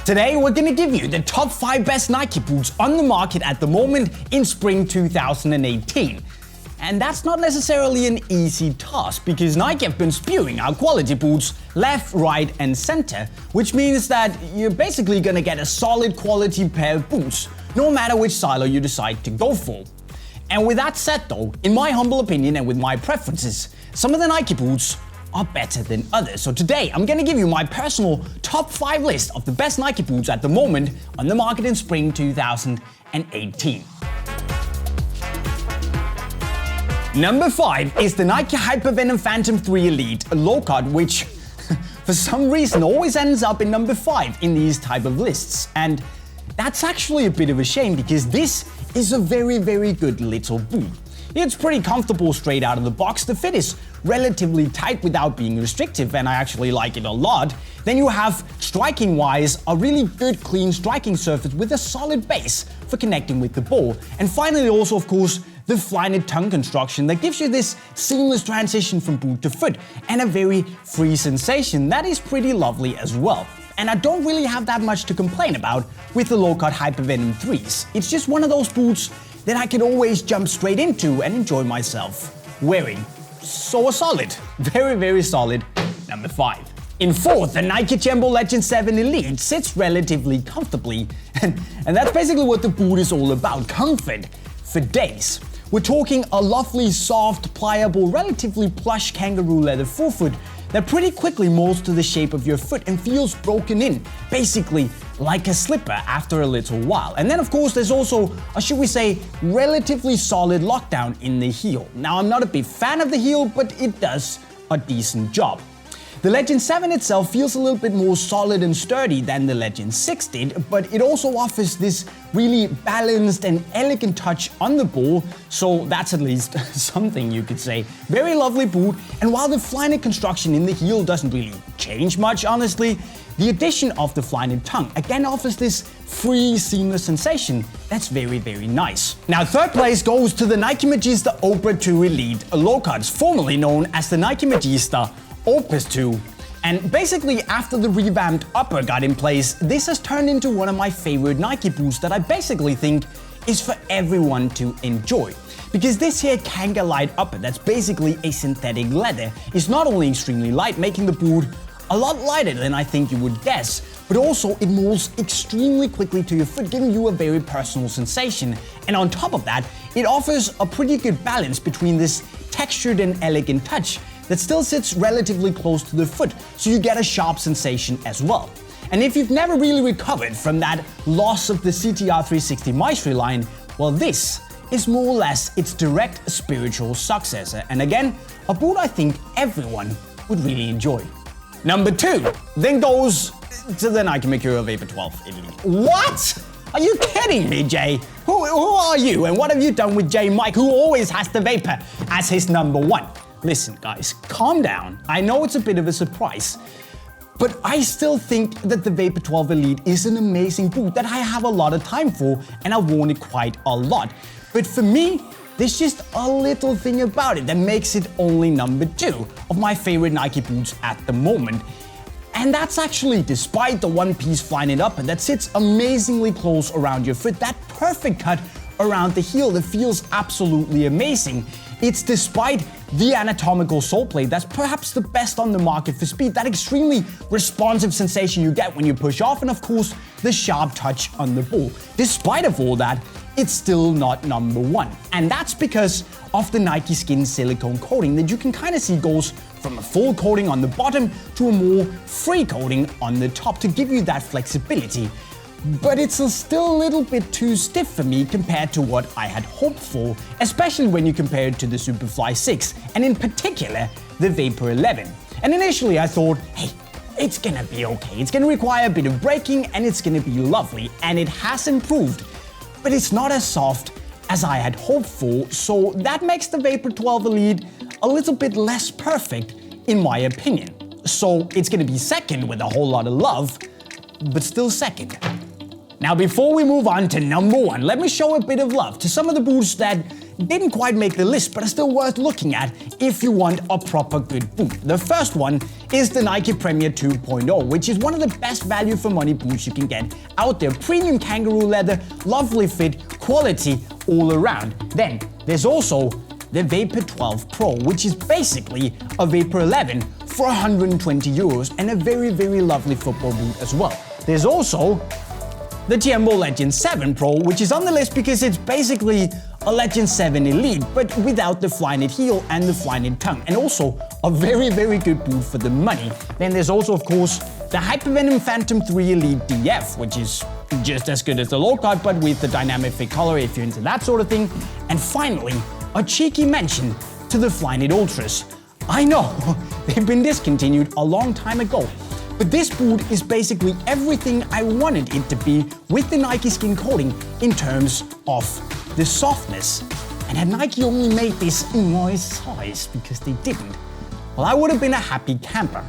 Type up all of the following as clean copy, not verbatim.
Today we're gonna give you the top 5 best Nike boots on the market at the moment in spring 2018. And that's not necessarily an easy task because Nike have been spewing out quality boots left, right and center, which means that you're basically gonna get a solid quality pair of boots, no matter which silo you decide to go for. And with that said though, in my humble opinion and with my preferences, some of the Nike boots are better than others. So today I'm gonna give you my personal top 5 list of the best Nike boots at the moment on the market in spring 2018. Number 5 is the Nike Hypervenom Phantom 3 Elite low cut, which for some reason always ends up in number 5 in these type of lists. And that's actually a bit of a shame because this is a very good little boot. It's pretty comfortable straight out of the box. The fit is relatively tight without being restrictive, and I actually like it a lot. Then you have, striking-wise, a really good clean striking surface with a solid base for connecting with the ball. And finally also, of course, the Flyknit tongue construction that gives you this seamless transition from boot to foot and a very free sensation that is pretty lovely as well. And I don't really have that much to complain about with the low-cut Hypervenom 3s. It's just one of those boots that I can always jump straight into and enjoy myself wearing. So a solid, very solid number 5. In 4th, the Nike Tiempo Legend 7 Elite sits relatively comfortably, and that's basically what the boot is all about, comfort for days. We're talking a lovely, soft, pliable, relatively plush kangaroo leather forefoot that pretty quickly molds to the shape of your foot and feels broken in, basically like a slipper after a little while. And then of course there's also a, should we say, relatively solid lockdown in the heel. Now I'm not a big fan of the heel, but it does a decent job. The Legend 7 itself feels a little bit more solid and sturdy than the Legend 6 did, but it also offers this really balanced and elegant touch on the ball, so that's at least something you could say. Very lovely boot, and while the Flyknit construction in the heel doesn't really change much, honestly, the addition of the Flyknit tongue again offers this free, seamless sensation that's very nice. Now 3rd place goes to the Nike Magista Obra 2 Elite low cuts, formerly known as the Nike Magista Opus 2. And basically after the revamped upper got in place, this has turned into one of my favorite Nike boots that I basically think is for everyone to enjoy. Because this here Kanga Light upper, that's basically a synthetic leather, is not only extremely light, making the boot a lot lighter than I think you would guess, but also it molds extremely quickly to your foot, giving you a very personal sensation. And on top of that, it offers a pretty good balance between this textured and elegant touch that still sits relatively close to the foot, so you get a sharp sensation as well. And if you've never really recovered from that loss of the CTR 360 Maestri line, well, this is more or less its direct spiritual successor, and again, a boot I think everyone would really enjoy. Number 2 then goes to the Nike Mercurial Vapor 12 Elite. What? Are you kidding me, Jay? Who are you and what have you done with JayMike, who always has the Vapor as his number 1? Listen guys, calm down. I know it's a bit of a surprise, but I still think that the Vapor 12 Elite is an amazing boot that I have a lot of time for and I've worn it quite a lot. But for me, there's just a little thing about it that makes it only number 2 of my favorite Nike boots at the moment. And that's actually despite the one-piece Flyknit upper that sits amazingly close around your foot, that perfect cut around the heel that feels absolutely amazing. It's despite the anatomical sole plate that's perhaps the best on the market for speed, that extremely responsive sensation you get when you push off, and of course the sharp touch on the ball. Despite of all that, it's still not number 1. And that's because of the Nike Skin silicone coating that you can kind of see goes from a full coating on the bottom to a more free coating on the top to give you that flexibility. But it's still a little bit too stiff for me compared to what I had hoped for, especially when you compare it to the Superfly 6, and in particular, the Vapor 11. And initially I thought, hey, it's gonna be okay. It's gonna require a bit of braking and it's gonna be lovely, and it has improved. But it's not as soft as I had hoped for, so that makes the Vapor 12 Elite a little bit less perfect in my opinion. So it's gonna be second with a whole lot of love, but still second. Now before we move on to number 1, let me show a bit of love to some of the boots that didn't quite make the list, but are still worth looking at if you want a proper good boot. The first one is the Nike Premier 2.0, which is one of the best value for money boots you can get out there. Premium kangaroo leather, lovely fit, quality all around. Then there's also the Vapor 12 Pro, which is basically a Vapor 11 for 120 euros and a very, very lovely football boot as well. There's also the Tiempo Legend 7 Pro, which is on the list because it's basically a Legend 7 Elite, but without the Flyknit heel and the Flyknit tongue, and also a very, very good boot for the money. Then there's also, of course, the Hypervenom Phantom 3 Elite DF, which is just as good as the low cut, but with the dynamic fit color if you're into that sort of thing. And finally, a cheeky mention to the Flyknit Ultras. I know, they've been discontinued a long time ago, but this boot is basically everything I wanted it to be with the Nike skin coating in terms of the softness. And had Nike only made this in my size, because they didn't, well, I would have been a happy camper.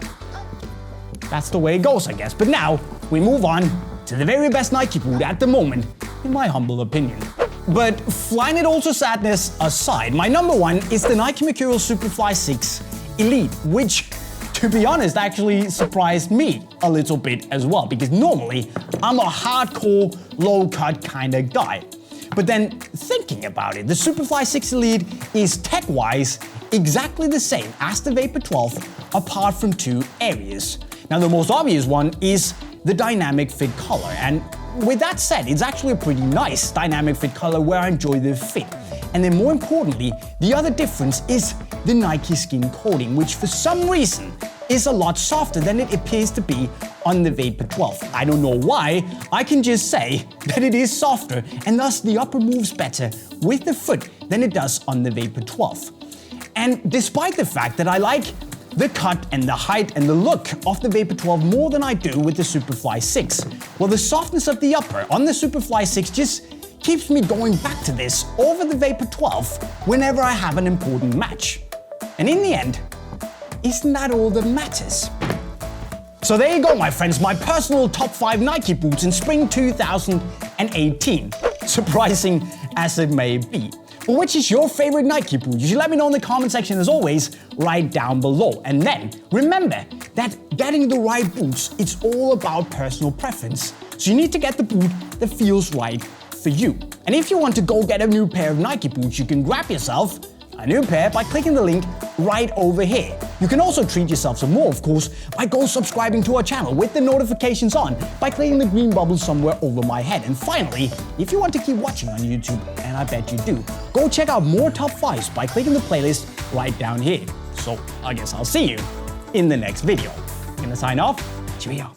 That's the way it goes, I guess. But now, we move on to the very best Nike boot at the moment, in my humble opinion. But Flyknit Ultra sadness aside, my number one is the Nike Mercurial Superfly 6 Elite, which, to be honest, actually surprised me a little bit as well, because normally I'm a hardcore, low-cut kind of guy. But then thinking about it, the Superfly 6 Elite is tech-wise exactly the same as the Vapor 12, apart from two areas. Now, the most obvious one is the dynamic fit color, and with that said, it's actually a pretty nice dynamic fit color where I enjoy the fit. And then more importantly, the other difference is the Nike skin coating, which for some reason is a lot softer than it appears to be on the Vapor 12. I don't know why, I can just say that it is softer, and thus the upper moves better with the foot than it does on the Vapor 12. And despite the fact that I like the cut and the height and the look of the Vapor 12 more than I do with the Superfly 6, well, the softness of the upper on the Superfly 6 just keeps me going back to this over the Vapor 12 whenever I have an important match. And in the end, isn't that all that matters? So there you go, my friends, my personal top 5 Nike boots in spring 2018. Surprising as it may be. But which is your favorite Nike boot? You should let me know in the comment section, as always, right down below. And then remember that getting the right boots, it's all about personal preference. So you need to get the boot that feels right for you. And if you want to go get a new pair of Nike boots, you can grab yourself a new pair by clicking the link right over here. You can also treat yourself some more, of course, by go subscribing to our channel with the notifications on by clicking the green bubble somewhere over my head. And finally, if you want to keep watching on YouTube, and I bet you do, go check out more top 5s by clicking the playlist right down here. So I guess I'll see you in the next video. I'm gonna sign off. Cheerio.